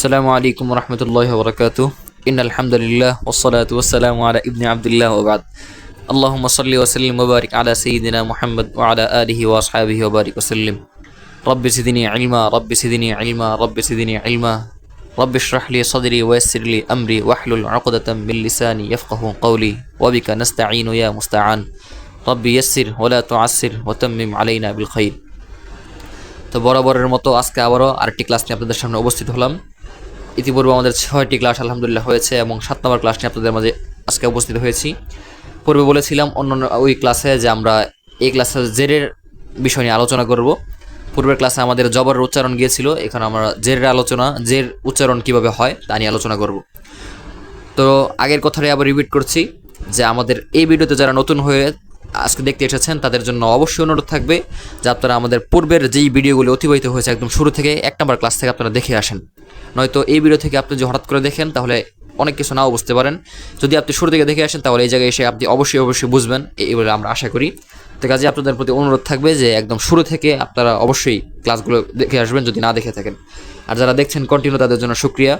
السلام عليكم ورحمة الله وبركاته. إن الحمد لله والصلاة والسلام على ابن عبد الله وبعد. اللهم صل وسلم وبارك على سيدنا محمد وعلى آله وأصحابه وبارك وسلم. رب زدني علما رب زدني علما رب زدني علما رب اشرح لي صدري ويسر لي أمري واحلل عقدة من لساني يفقه قولي وبك نستعين يا مستعان. رب يسر ولا تعسر وتمم علينا بالخير. তো বরাবরের মতো আজকে আবারও আরেকটি ক্লাস নিয়ে আপনাদের সামনে উপস্থিত হলাম। ইতিপূর্বে আমাদের 6টি ক্লাস আলহামদুলিল্লাহ হয়েছে এবং 7 নম্বর ক্লাস নিয়ে আপনাদের মাঝে আজকে উপস্থিত হয়েছি। পূর্বে বলেছিলাম অন্যান্য ওই ক্লাসে যে আমরা এই ক্লাসে জেরের বিষয় নিয়ে আলোচনা করব। পূর্বের ক্লাসে আমাদের জবরের উচ্চারণ গিয়েছিল, এখন আমরা জেরের আলোচনা, জের উচ্চারণ কিভাবে হয় তা নিয়ে আলোচনা করব। তো আগের কথাটাই আবার রিপিট করছি যে আমাদের এই ভিডিওতে যারা নতুন হয়ে আজকে দেখতে এসেছেন তাদের জন্য অবশ্যই অনুরোধ থাকবে যে আপনারা আমাদের পূর্বের যেই ভিডিওগুলো অতিবাহিত হয়েছে একদম শুরু থেকে 1 নম্বর ক্লাস থেকে আপনারা দেখে আসেন। নয়তো এই ভিডিও থেকে আপনি যদি হঠাৎ করে দেখেন তাহলে অনেক কিছু নাও বুঝতে পারেন। যদি আপনি শুরু থেকে দেখে আসেন তাহলে এই জায়গায় এসে আপনি অবশ্যই বুঝবেন, এই বলে আমরা আশা করি। তো কাজে আপনাদের প্রতি অনুরোধ থাকবে যে একদম শুরু থেকে আপনারা অবশ্যই ক্লাসগুলো দেখে আসবেন যদি না দেখে থাকেন। আর যারা দেখছেন কন্টিনিউ তাদের জন্য শুকরিয়া,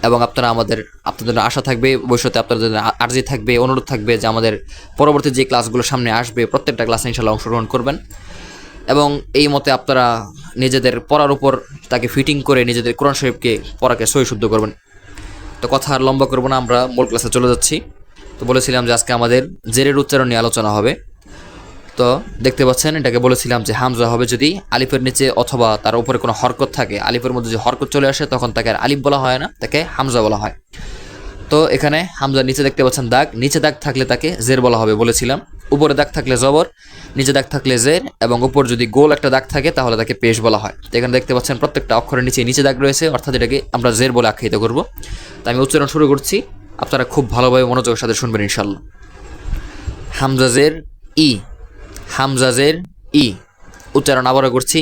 এবং আপনাদের জন্য আশা থাকবে, ভবিষ্যতে আপনাদের জন্য আর্জি থাকবে, অনুরোধ থাকবে যে আমাদের পরবর্তী যে ক্লাসগুলো সামনে আসবে প্রত্যেকটা ক্লাসে ইনশাআল্লাহ অংশগ্রহণ করবেন এবং এই মতে আপনারা নিজেদের পড়ার উপর তাকে ফিটিং করে নিজেদের কোরআন শরীফকে পড়াকে সহি শুদ্ধ করবেন। তো কথা আর লম্বা করবো না, আমরা মূল ক্লাসে চলে যাচ্ছি। তো বলেছিলাম যে আজকে আমাদের জেরের উচ্চারণ নিয়ে আলোচনা হবে। তো দেখতে পাচ্ছেন এটাকে বলেছিলাম যে হামজা হবে যদি আলিফের নিচে অথবা তার উপরে কোনো হরকত থাকে, আলিফের মধ্যে যে হরকত চলে আসে তখন তাকে আর আলিফ বলা হয় না, তাকে হামজা বলা হয়। তো এখানে হামজার নিচে দেখতে পাচ্ছেন দাগ, নিচে দাগ থাকলে তাকে জের বলা হবে বলেছিলাম। উপরে দাগ থাকলে জবর, নিচে দাগ থাকলে জের, এবং উপর যদি গোল একটা দাগ থাকে তাহলে তাকে পেশ বলা হয়। তো এখানে দেখতে পাচ্ছেন প্রত্যেকটা অক্ষরের নিচে দাগ রয়েছে, অর্থাৎ এটাকে আমরা জের বলে আখ্যায়িত করব। তো আমি উচ্চারণ শুরু করছি, আপনারা খুব ভালোভাবে মনোযোগের সাথে শুনবেন ইনশাআল্লাহ। হামজা জের ই, হামজা জের ই। উচ্চারণ আবারও করছি,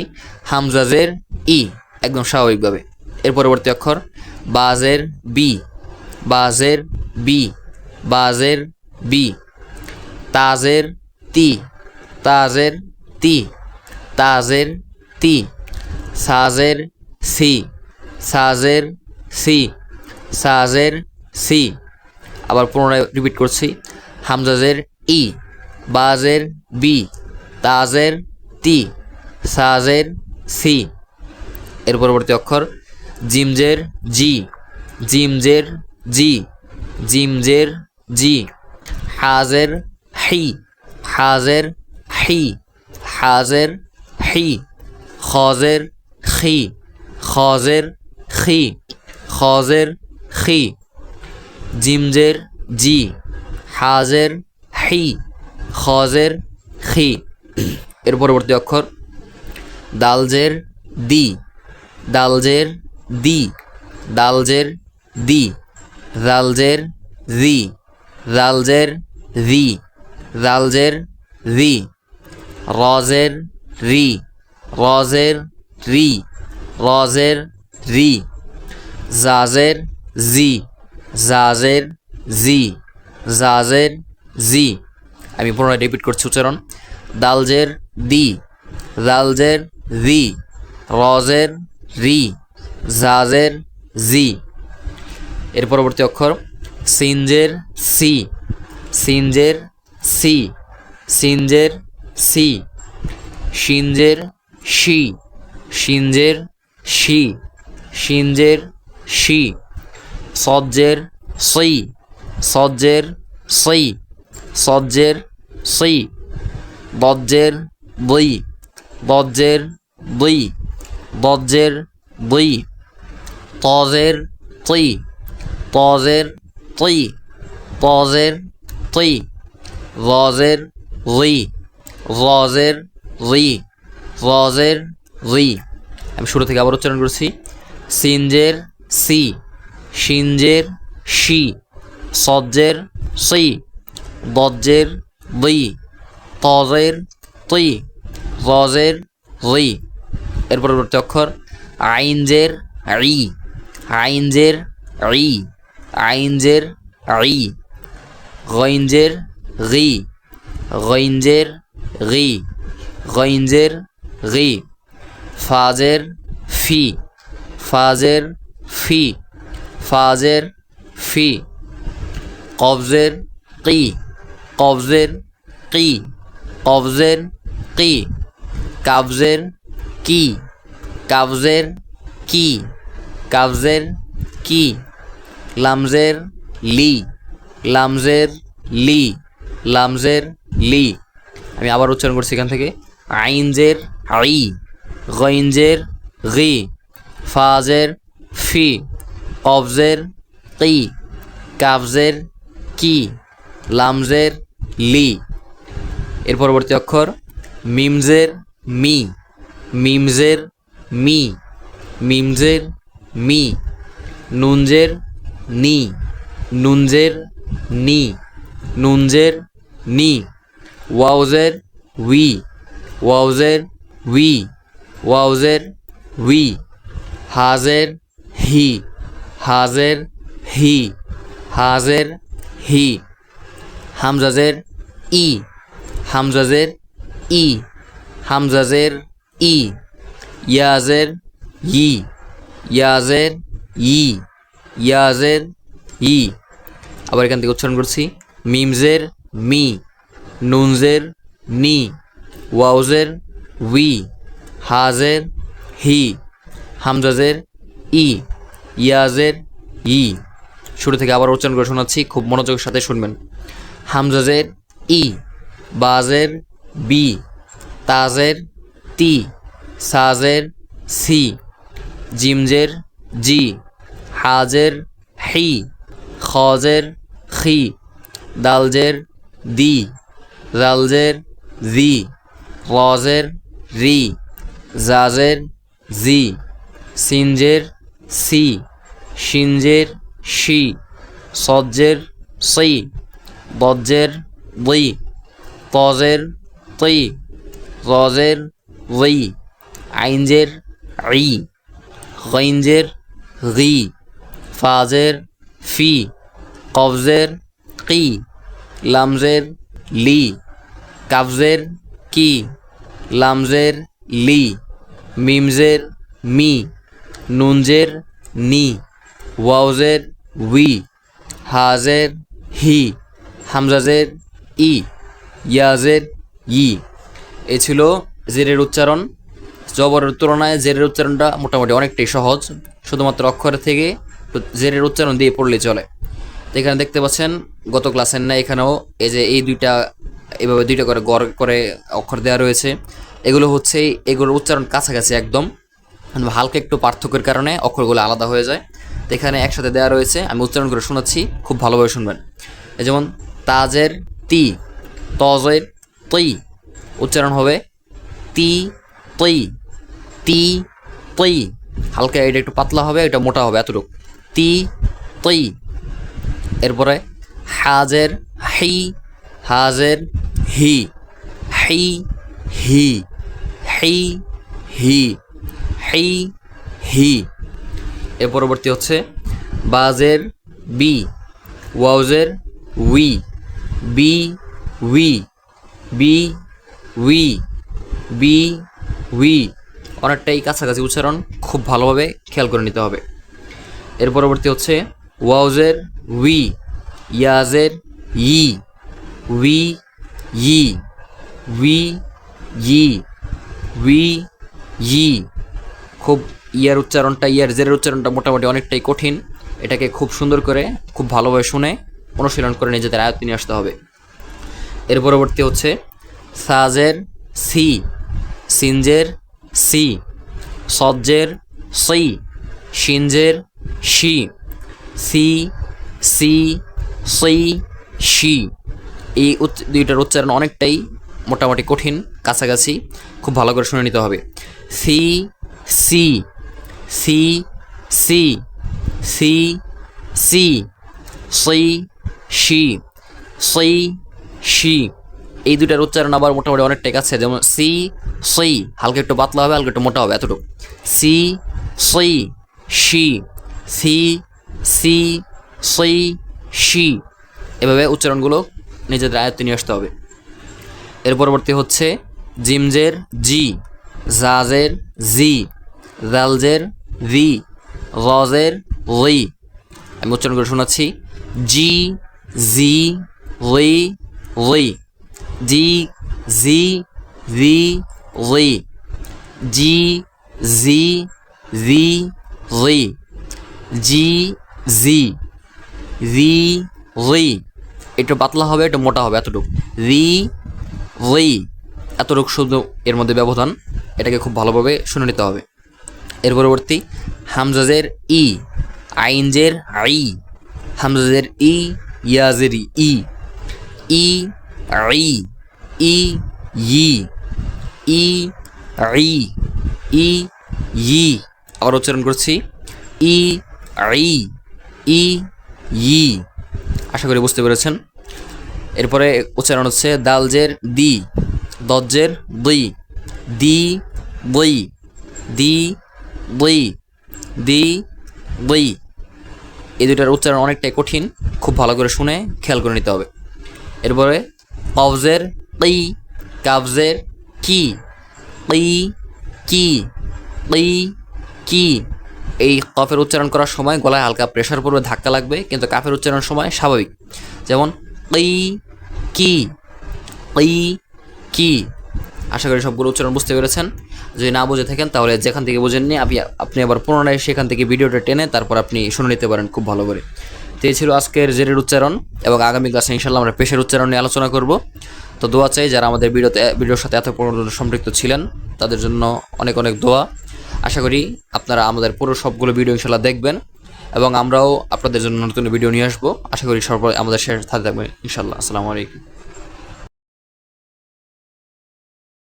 হামজা জের ই, একদম স্বাভাবিকভাবে। এর পরবর্তী অক্ষর বাজের বি, বাজের বি, বাজের বি। তাজের তি, তাজের তি, তাজের তি। সাজের সি, সাজের সি, সাজের সি। আবার পুনরায় রিপিট করছি, হামজাজের ই, বাজের বি, তাজের তি, সাজের সি। এর পরবর্তী অক্ষর জিমজের জি, জিমজের জি, জিমজের জি। হাজের হি, হাজের হি, হাজের হি। খজের খি, খজের খি, খজের খি। জিমজের জি, হাজের হি, খজের খি। এর পরবর্তী অক্ষর দালজের দি, দালজের দি, দালজের দি। দালজের রি, দালজের রি, দালজের রি। রজের রি, রজের রি, রজের রি। জাজের জি, জাজের জি, জাজের জি। আমি পুনরায় রিপিট করছি উচ্চারণ, দালজের দি, দালজের রি, রজের রি, জাজের জি। এর পরবর্তী অক্ষর সিনজের সি, সিনজের সি, সিনজের সি। শিনজের শি, শিনজের শি, শিনজের শি। সজ্জের সই, সজ্জের সই, সজ্জের সই। বজ্জের বই, বজ্জের বই, বজ্জের বই। তজের তৈ, তজের তৈ, তজের তৈ। রজের রি, রজের রি, রজের রি। আমি শুরু থেকে আবার উচ্চারণ করছি, সিনজের সি, শিনজের শি, সজ্জের সই, বজ্জের বই, তজের তৈ, রজের রি। এর পরবর্তী অক্ষর আইনজের ই, আইনজের ই, আইনজের ই। গইনজের গি, গইনজের গি, গইনজের গি। ফাজের ফি, ফাজের ফি, ফাজের ফি, কবজের কি, কবজের কি, কবজের কি, কাবজের কি, কাবজের কি, কাবজের কি, লামজের লি, লামজের লি, লামজের লি। আমি আবার উচ্চারণ করছি এখান থেকে। আইনজের আই, গইনজের গি, ফাজের ফি, কবজের কি, কাবজের কি, লামজের লি। এর পরবর্তী অক্ষর মিমজের মি, মিমজের মি, মিমজের মি, নুনজের নি, নুনজের নি, নুনজের নি, ওয়াউজের উই, ওয়াউজের উই, ওয়াউজের উই, হাজের হি, হাজের হি, হাজের হি, হামজাজের ই, হামজাজের ই, হামজাজের ই, ইয়াজের ই, ইয়াজের ই, ইয়াজের ই। আবার এখান থেকে উচ্চারণ করছি। মিমজের মি, নুনজের নি, ওয়াউজের উই, হাজের হি, হামজাজের ই, ইয়াজের ই। শুরু থেকে আবার উচ্চারণ করে শোনাচ্ছি, খুব মনোযোগের সাথে শুনবেন। হামজাজের ই, বাজের বি, তাজের তি, সাজের সি, জিমজের জি, হাজের হি, খজের খি, দালজের দি, জালজের জি, রজের রি, জাজের জি, সিনজের সি, শিনজের শি, সজ্জের সি, বজ্জের বই, তজের তৈ, রজের ওই, আইনজের ই, গইনজের গি, ফাজের ফি, কবজের কি, লামজের লি, কাবজের কি, লামজের লি, মিমজের মি, নুনজের নি, ওয়াউজের উই, হাজের হি, হামজাজের ই, ইয়াজের ই। এ ছিল জেরের উচ্চারণ। জবরের তুলনায় জেরের উচ্চারণটা মোটামুটি অনেকটাই সহজ, শুধুমাত্র অক্ষর থেকে জেরের উচ্চারণ দিয়ে পড়লে চলে। তো এখানে দেখতে পাচ্ছেন গত ক্লাসের না, এখানেও এই যে এই দুইটা এভাবে দুইটা করে গড় করে অক্ষর দেওয়া রয়েছে। এগুলো হচ্ছে এগুলোর উচ্চারণ কাছাকাছি একদম, হালকা একটু পার্থক্যের কারণে অক্ষরগুলো আলাদা হয়ে যায়। তো এখানে একসাথে দেওয়া রয়েছে, আমি উচ্চারণ করে শোনাচ্ছি, খুব ভালোভাবে শুনবেন। এই যেমন তাজের তি, তজের তৈ, উচ্চারণ হবে তি তৈ, তি তৈ। হালকা এটা একটু পাতলা হবে, এটা মোটা হবে এতটুকু, তি তৈ। এরপরে হাজের হি, হাজের হি, হি হি, হি হি, হি হি। এর পরবর্তী হচ্ছে বাজের বি, ওয়াউজের উই, বি উই, বি উই, বি উই। অনেকটাই কাছাকাছি উচ্চারণ, খুব ভালোভাবে খেয়াল করে নিতে হবে। এর পরবর্তী হচ্ছে ওয়াউজের উই, ইয়াজের ই, উই ই, উই ই, উই ই। খুব ইয়ার উচ্চারণটা, ইয়ার জেরের উচ্চারণটা মোটামুটি অনেকটাই কঠিন। এটাকে খুব সুন্দর করে খুব ভালোভাবে শুনে অনুশীলন করে নিজেদের আয়ত্তে নিয়ে আসতে হবে। এর পরবর্তী হচ্ছে সাজের সি, সিনজের সি, সজ্জের সি, শিনজের শি, সি সি, সি শি। এই দুইটার উচ্চারণ অনেকটাই মোটামুটি কঠিন, কাছাকাছি, খুব ভালো করে শুনে নিতে হবে। সি সি, সি সি, সি সি, সি শি, সি শি। এই দুটার উচ্চারণ আবার মোটামুটি অনেকটাই কাছে, যেমন সি সি, হালকা একটু পাতলা হবে, হালকা একটু মোটা হবে এতটুকু, সি সি শি, সি সি, সি শি। এভাবে উচ্চারণগুলো নিজেদের আয়ত্তে নিয়ে আসতে হবে। এর পরবর্তী হচ্ছে জিমজের জি, জাজের জি, জালজের জি, রজের লি। আমি উচ্চারণ করে শোনাচ্ছি, জি জি লি লি, জি জি জি লি, জি জি জি লি, জি জি জি লি। একটু পাতলা হবে, একটু মোটা হবে, এতটুকু। রি রি, এতটুকু শুধু এর মধ্যে ব্যবধান, এটাকে খুব ভালোভাবে শুনে নিতে হবে। এর পরবর্তী হামজাজের ই, আইনজের আই, হামজাজের ই, ইয়াজের ই, ই আই, ই ই, ই আই, ই ই। আবার উচ্চারণ করছি, ই আই, ই ই। আশা করি বুঝতে পেরেছেন। এরপরে উচ্চারণ হচ্ছে দালজের দি, দজ্জের দুই, দি বই, দি বই, দি বই। এই দুটার উচ্চারণ অনেকটাই কঠিন, খুব ভালো করে শুনে খেয়াল করে নিতে হবে। এরপরে কবজের কি, কাবজের কি, কি কি, কি কি। এই কফের উচ্চারণ করার সময় গলায় হালকা প্রেশার পড়বে, ধাক্কা লাগবে, কিন্তু কাফের উচ্চারণের সময় স্বাভাবিক। যেমন কি কি, কি কি। আশা করি সবগুলো উচ্চারণ বুঝতে পেরেছেন। যদি না বুঝে থাকেন তাহলে যেখান থেকে বুঝেননি আপনি আবার পুনরায় সেখান থেকে ভিডিওটা টেনে তারপর আপনি শুনে নিতে পারেন খুব ভালো করে। তো এই ছিল আজকের জেরের উচ্চারণ, এবং আগামী ক্লাসে ইনশাল্লাহ আমরা পেশের উচ্চারণ নিয়ে আলোচনা করব। তো দোয়া চাই যারা আমাদের ভিডিওর সাথে এত পর্যন্ত সম্পৃক্ত ছিলেন, তাদের জন্য অনেক অনেক দোয়া। আশা করি আপনারা আমাদের পুরো সবগুলো ভিডিও ইনশাল্লাহ দেখবেন, এবং আমরাও আপনাদের জন্য নতুন ভিডিও নিয়ে আসবো। আশা করি সবাই আমাদের সাথে থাকবেন ইনশাল্লাহ। আসসালামু আলাইকুম।